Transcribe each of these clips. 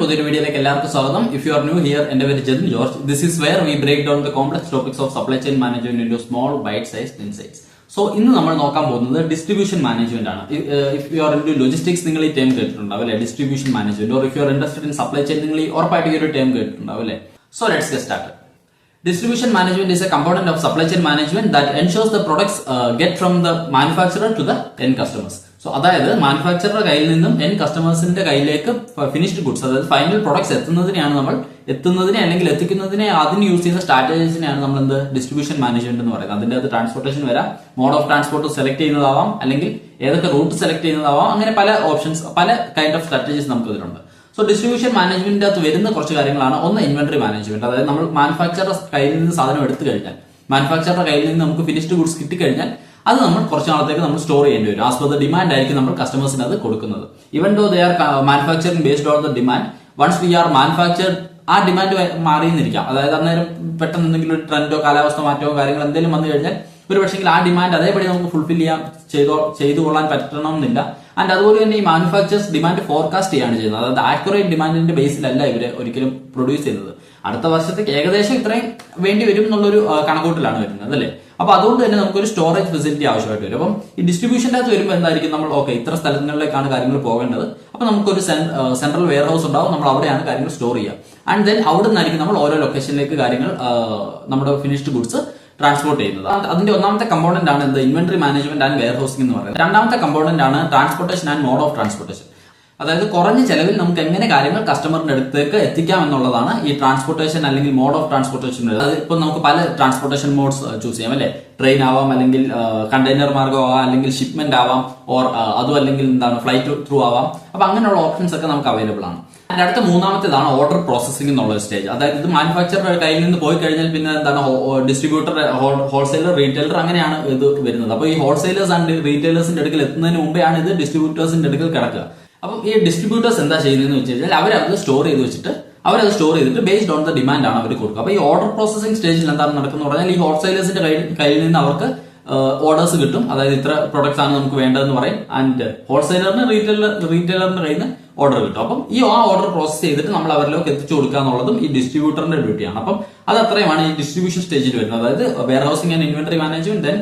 പുതിയൊരു വീഡിയോയിലേക്ക് എല്ലാവർക്കും സ്വാഗതം. If you are new here, എന്റെ പേര് Jatin George. This is where we break down the complex topics of supply chain management into small bite sized insights. So ഇന്ന് നമ്മൾ നോക്കാൻ പോകുന്നത് ഡിസ്ട്രിബ്യൂഷൻ മാനേജ്മെന്റ് ആണ്. If you are into logistics, നിങ്ങൾ ഈ term കേട്ടിട്ടുണ്ടാവും അല്ലെ, distribution management. Or if you are interested in supply chain, നിങ്ങൾ ഈ ഉറപ്പായിട്ട് ഈ ഒരു ടേം കേട്ടിട്ടുണ്ടാവും അല്ലെ. So let's get started. Distribution management is a component of supply chain management that ensures the products get from the manufacturer to the end customers. So അതായത് മാനുഫാക്ചറുടെ കയ്യിൽ നിന്നും എൻ കസ്റ്റമേഴ്സിന്റെ കയ്യിലേക്ക് ഫിനിഷ്ഡ് ഗുഡ്സ്, അതായത് ഫൈനൽ പ്രൊഡക്ട്സ് എത്തുന്നതിനെ അല്ലെങ്കിൽ എത്തിക്കുന്നതിനെ അതിന് use ചെയ്യുന്ന സ്ട്രാറ്റജീസിനെയാണ് നമ്മൾ എന്ത് ഡിസ്ട്രിബ്യൂഷൻ മാനേജ്മെന്റ് എന്ന് പറയുന്നത്. അതിന്റെ അത് ട്രാൻസ്പോർട്ടേഷൻ വരാം, മോഡ് ഓഫ് ട്രാൻസ്പോർട്ട് സെലക്ട് ചെയ്യുന്നതാവാം, അല്ലെങ്കിൽ ഏതൊക്കെ റൂട്ട് സെലക്ട് ചെയ്യുന്നതാവാം, അങ്ങനെ പല ഓപ്ഷൻസ്, പല കൈൻഡ് ഓഫ് സ്ട്രാറ്റജീസ് നമുക്ക് ഇതിലുണ്ട്. സോ ഡിസ്ട്രിബ്യൂഷൻ മാനേജ്മെന്റിന്റെ അകത്ത് വരുന്ന കുറച്ച് കാര്യങ്ങളാണ്. ഒന്ന്, ഇൻവെന്ററി മാനേജ്മെന്റ്. അതായത് നമ്മൾ മാനുഫാക്ചറുടെ കയ്യിൽ നിന്ന് സാധനം എടുത്തു കഴിഞ്ഞാൽ, മാനുഫാക്ചറുടെ കയ്യിൽ നിന്ന് നമുക്ക് ഫിനിഷ്ഡ് ഗുഡ്സ് കിട്ടിക്കഴിഞ്ഞാൽ അത് നമ്മൾ കുറച്ച് നാളത്തേക്ക് നമ്മൾ സ്റ്റോർ ചെയ്യേണ്ടി വരും. ആസ് പെർ ദ ഡിമാൻഡ് ആയിരിക്കും നമ്മൾ കസ്റ്റമേഴ്സിന് അത് കൊടുക്കുന്നത്. Even though they are manufacturing based on the demand, once we are manufactured ആ ഡിമാൻഡ് മാറിയെന്നിരിക്കാം. അതായത് അന്നേരം പെട്ടെന്ന് എന്തെങ്കിലും ഒരു ട്രെൻഡോ കാലാവസ്ഥ മാറ്റമോ കാര്യങ്ങൾ എന്തെങ്കിലും വന്നു കഴിഞ്ഞാൽ ഒരു പക്ഷേ ആ ഡിമാൻഡ് അതേപടി നമുക്ക് ഫുൾഫിൽ ചെയ്തു കൊള്ളാൻ പറ്റണമെന്നില്ല. ആൻഡ് അതുപോലെ തന്നെ ഈ മാനുഫാക്ചേഴ്സ് ഡിമാൻഡ് ഫോർകാസ്റ്റ് ചെയ്യാണ് ചെയ്യുന്നത്. അതായത് ആക്യുറേറ്റ് ഡിമാൻഡിന്റെ ബേസിലല്ല ഇവര് ഒരിക്കലും പ്രൊഡ്യൂസ് ചെയ്യുന്നത്. അടുത്ത വർഷത്തേക്ക് ഏകദേശം ഇത്രയും വേണ്ടി വരും എന്നുള്ളൊരു കണക്കൂട്ടിലാണ് വരുന്നത് അല്ലേ. അപ്പൊ അതുകൊണ്ട് തന്നെ നമുക്കൊരു സ്റ്റോറേജ് ഫെസിലിറ്റി ആവശ്യമായിട്ട് വരും. അപ്പം ഈ ഡിസ്ട്രിബ്യൂഷൻ്റെ അകത്ത് വരുമ്പോൾ എന്തായിരിക്കും, നമ്മൾ ഇത്ര സ്ഥലങ്ങളിലേക്കാണ് കാര്യങ്ങൾ പോകേണ്ടത്. അപ്പൊ നമുക്കൊരു സെൻട്രൽ വെയർ ഹൗസ് ഉണ്ടാവും, നമ്മൾ അവിടെയാണ് കാര്യങ്ങൾ സ്റ്റോർ ചെയ്യുക. ആൻഡ് ദെൻ അവിടെ നിന്നായിരിക്കും നമ്മൾ ഓരോ ലൊക്കേഷനിലേക്ക് കാര്യങ്ങൾ നമ്മുടെ ഫിനിഷ്ഡ് ഗുഡ്സ് ട്രാൻസ്പോർട്ട് ചെയ്യുന്നത്. അതിന്റെ ഒന്നാമത്തെ കമ്പോണന്റ് ആണ് എന്ത്, inventory management and warehousing എന്ന് പറയുന്നത്. രണ്ടാമത്തെ കമ്പോണന്റ് ആണ് transportation and mode of transportation. അതായത് കുറഞ്ഞ ചെലവിൽ നമുക്ക് എങ്ങനെ കാര്യങ്ങൾ കസ്റ്റമറിന്റെ അടുത്തേക്ക് എത്തിക്കാം എന്നുള്ളതാണ് ഈ ട്രാൻസ്പോർട്ടേഷൻ അല്ലെങ്കിൽ മോഡ് ഓഫ് ട്രാൻസ്പോർട്ടേഷൻ. അതായത് ഇപ്പൊ നമുക്ക് പല ട്രാൻസ്പോർട്ടേഷൻ മോഡ്സ് ചൂസ് ചെയ്യാം അല്ലെ. ട്രെയിൻ ആവാം, അല്ലെങ്കിൽ കണ്ടെയ്നർ മാർഗം ആവാം, അല്ലെങ്കിൽ ഷിപ്മെന്റ് ആവാം, ഓർ അതും അല്ലെങ്കിൽ എന്താണ് ഫ്ലൈറ്റ് ത്രൂ ആവാം. അപ്പൊ അങ്ങനെയുള്ള ഓപ്ഷൻസ് ഒക്കെ നമുക്ക് അവൈലബിൾ ആണ്. അതിന്റെ അടുത്ത മൂന്നാമത്തേതാണ് ഓർഡർ പ്രോസസിംഗ് എന്നുള്ള സ്റ്റേജ്. അതായത് ഇത് മാനുഫാക്ചറുടെ കയ്യിൽ നിന്ന് പോയി കഴിഞ്ഞാൽ പിന്നെ എന്താണ് ഡിസ്ട്രിബ്യൂട്ടർ, ഹോൾസെയിലർ, റീറ്റെയിലർ, അങ്ങനെയാണ് ഇത് വരുന്നത്. അപ്പൊ ഈ ഹോൾസെയിലേഴ്സ് ആൻഡ് റീറ്റെയിലേഴ്സിന്റെ അടുക്കൽ എത്തുന്നതിന് മുമ്പെയാണ് ഇത് ഡിസ്ട്രിബ്യൂട്ടേഴ്സിന്റെ അടുക്കൽ കിടക്കുക. അപ്പം ഈ ഡിസ്ട്രിബ്യൂട്ടേഴ്സ് എന്താ ചെയ്യുന്നതെന്ന് വെച്ച് കഴിഞ്ഞാൽ അവരത് സ്റ്റോർ ചെയ്തിട്ട് ബേസ്ഡ് ഓൺ ദ ഡിമാൻഡ് ആണ് അവർ കൊടുക്കുക. അപ്പൊ ഈ ഓർഡർ പ്രോസസിംഗ് സ്റ്റേജിൽ എന്താണ് നടക്കുന്നത് പറഞ്ഞാൽ, ഈ ഹോൾസെയിലേഴ്സിന്റെ കയ്യിൽ നിന്ന് അവർക്ക് ഓർഡേഴ്സ് കിട്ടും. അതായത് ഇത്ര പ്രൊഡക്ട്സ് ആണ് നമുക്ക് വേണ്ടതെന്ന് പറയും. ആൻഡ് ഹോൾസെയിലറിന് റീറ്റെയിലറിന്റെ കയ്യിൽ നിന്ന് ഓർഡർ കിട്ടും. അപ്പം ഈ ഓർഡർ പ്രോസസ് ചെയ്തിട്ട് നമ്മൾ അവരിലേക്ക് എത്തിച്ചു കൊടുക്കുക എന്നുള്ളതും ഈ ഡിസ്ട്രിബ്യൂട്ടറിന്റെ ഡ്യൂട്ടിയാണ്. അപ്പം അത് അത്രയുമാണ് ഈ ഡിസ്ട്രിബ്യൂഷൻ സ്റ്റേജിൽ വരുന്നത്. അതായത് warehousing and inventory management, then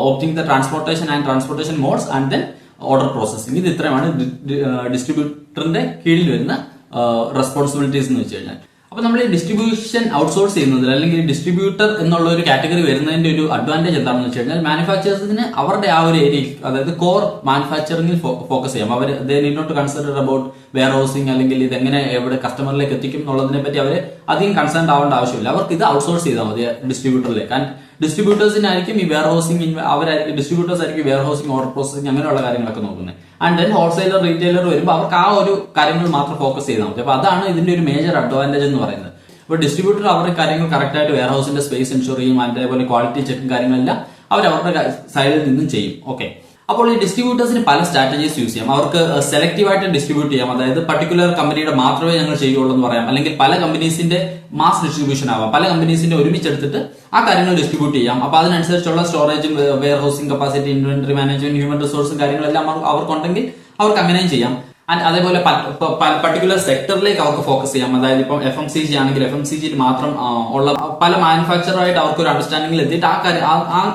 opting the transportation modes, and then order processing. ഇത് ഇത്രയുമാണ് ഡിസ്ട്രിബ്യൂട്ടറിന്റെ കീഴിൽ വരുന്ന റെസ്പോൺസിബിലിറ്റീസ് എന്ന് വെച്ച് കഴിഞ്ഞാൽ. അപ്പൊ നമ്മൾ ഈ ഡിസ്ട്രിബ്യൂഷൻ ഔട്ട്സോഴ്സ് ചെയ്യുന്നതിൽ അല്ലെങ്കിൽ ഡിസ്ട്രിബ്യൂട്ടർ എന്നുള്ള ഒരു കാറ്റഗറി വരുന്നതിന്റെ ഒരു അഡ്വാൻറ്റേജ് എന്താണെന്ന് വെച്ച് കഴിഞ്ഞാൽ, മാനുഫാക്ചേഴ്സിന് അവരുടെ ആ ഒരു ഏരിയയിൽ, അതായത് കോർ മാനുഫാക്ചറിംഗിൽ ഫോക്കസ് ചെയ്യാം. അവർ they need not consider about warehousing, അല്ലെങ്കിൽ ഇതെങ്ങനെ എവിടെ കസ്റ്റമറിലേക്ക് എത്തിക്കും എന്നുള്ളതിനെ പറ്റി അവർ അധികം കൺസേൺ ആവേണ്ട ആവശ്യമില്ല. അവർക്ക് ഇത് ഔട്ട്സോഴ്സ് ചെയ്താൽ മതി ഡിസ്ട്രിബ്യൂട്ടറിലേക്ക്. ആൻഡ് ഡിസ്ട്രിബ്യൂട്ടേഴ്സിനായിരിക്കും ഈ വെയർ ഹൗസിംഗ്, ഡിസ്ട്രിബ്യൂട്ടേഴ്സ് ആയിരിക്കും വെയർ ഹൗസിംഗ്, ഓർഡർ പ്രോസസിംഗ്, അങ്ങനെയുള്ള കാര്യങ്ങളൊക്കെ നോക്കുന്നത്. ആൻഡ് ദെൻ ഹോൾസെയിലർ, റീറ്റെയിലർ വരുമ്പോൾ അവർക്ക് ആ ഒരു കാര്യങ്ങൾ മാത്രം ഫോക്കസ് ചെയ്താൽ മതി. അപ്പൊ അതാണ് ഇതിന്റെ ഒരു മേജർ അഡ്വാൻറ്റേജ് എന്ന് പറയുന്നത്. അപ്പൊ ഡിസ്ട്രിബ്യൂട്ടർ അവരുടെ കാര്യങ്ങൾ കറക്റ്റ് ആയിട്ട് വെയർ ഹൗസിന്റെ സ്പേസ് എൻഷുർ ചെയ്യും, അതേപോലെ ക്വാളിറ്റി ചെക്കും കാര്യങ്ങളെല്ലാം അവരുടെ സൈഡിൽ നിന്നും ചെയ്യും. ഓക്കെ, അപ്പോൾ ഈ ഡിസ്ട്രിബ്യൂട്ടേഴ്സിന് പല സ്ട്രാറ്റജീസ് യൂസ് ചെയ്യാം. അവർക്ക് സെലക്റ്റീവായിട്ട് ഡിസ്ട്രിബ്യൂട്ട് ചെയ്യാം. അതായത് പർട്ടിക്കുലർ കമ്പനിയുടെ മാത്രമേ ഞങ്ങൾ ചെയ്യുള്ളൂ എന്ന് പറയാം. അല്ലെങ്കിൽ പല കമ്പനീസിന്റെ മാസ് ഡിസ്ട്രിബ്യൂഷൻ ആവാം. പല കമ്പനീസിന്റെ ഒരുമിച്ചെടുത്തിട്ട് ആ കാര്യങ്ങൾ ഡിസ്ട്രിബ്യൂട്ട് ചെയ്യാം. അപ്പൊ അതിനനുസരിച്ചുള്ള സ്റ്റോറേജും warehousing capacity, inventory management, human റിസോഴ്സും കാര്യങ്ങളെല്ലാം അവർക്കുണ്ടെങ്കിൽ അവർക്ക് അങ്ങനെയും ചെയ്യാം. ആൻഡ് അതേപോലെ പർട്ടിക്കുലർ സെക്ടറിലേക്ക് അവർക്ക് ഫോക്കസ് ചെയ്യാം. അതായത് ഇപ്പം FMCG ആണെങ്കിൽ FMCG മാത്രം ഉള്ള പല മാനുഫാക്ചറായിട്ട് അവർക്ക് ഒരു അണ്ടർസ്റ്റാൻഡിംഗിൽ എത്തിയിട്ട്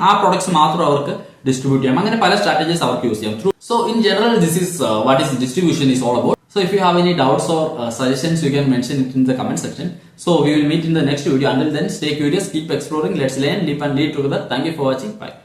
ആ പ്രൊഡക്ട്സ് മാത്രം അവർക്ക് ഡിസ്ട്രിബ്യൂട്ട് ചെയ്യാം. അങ്ങനെ പല സ്ട്രാറ്റജീസ് അവർക്ക് യൂസ് ചെയ്യാം. So in general this is what is distribution is all about. So if you have any doubts or suggestions, you can mention it in the comment section. So we will meet in the next video. Until then, stay curious, keep exploring, let's learn, live and lead together. Thank you for watching. Bye.